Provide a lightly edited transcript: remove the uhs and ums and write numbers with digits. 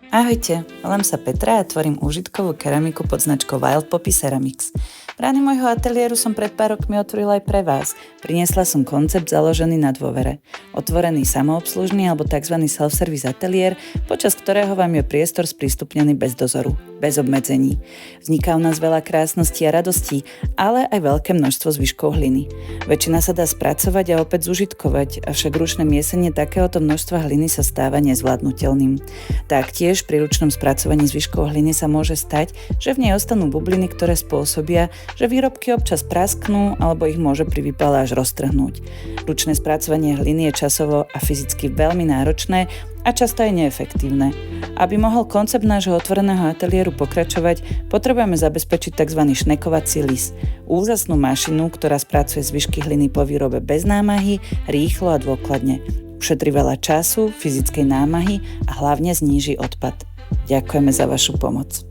Ahojte, volám sa Petra a tvorím úžitkovú keramiku pod značkou Wild Poppy Ceramics. Brány môjho ateliéru som pred pár rokmi otvorila aj pre vás. Priniesla som koncept založený na dôvere. Otvorený samoobslužný alebo tzv. Self-service ateliér, počas ktorého vám je priestor sprístupnený bez dozoru, bez obmedzení. Vzniká u nás veľa krásností a radostí, ale aj veľké množstvo zvyškov hliny. Väčšina sa dá spracovať a opäť zužitkovať, avšak ručné miesenie takéhoto množstva hliny sa stáva nezvládnutelným. Taktiež pri ručnom spracovaní zvyškov hliny sa môže stať, že v nej ostanú bubliny, ktoré spôsobia, že výrobky občas prasknú alebo ich môže pri výpale až roztrhnúť. Ručné spracovanie hliny je časovo a fyzicky veľmi náročné a často aj neefektívne. Aby mohol koncept nášho otvoreného ateliéru pokračovať, potrebujeme zabezpečiť tzv. Šnekovací lis. Úžasnú mašinu, ktorá spracuje zvyšky hliny po výrobe bez námahy, rýchlo a dôkladne. Ušetrí veľa času, fyzickej námahy a hlavne zníži odpad. Ďakujeme za vašu pomoc.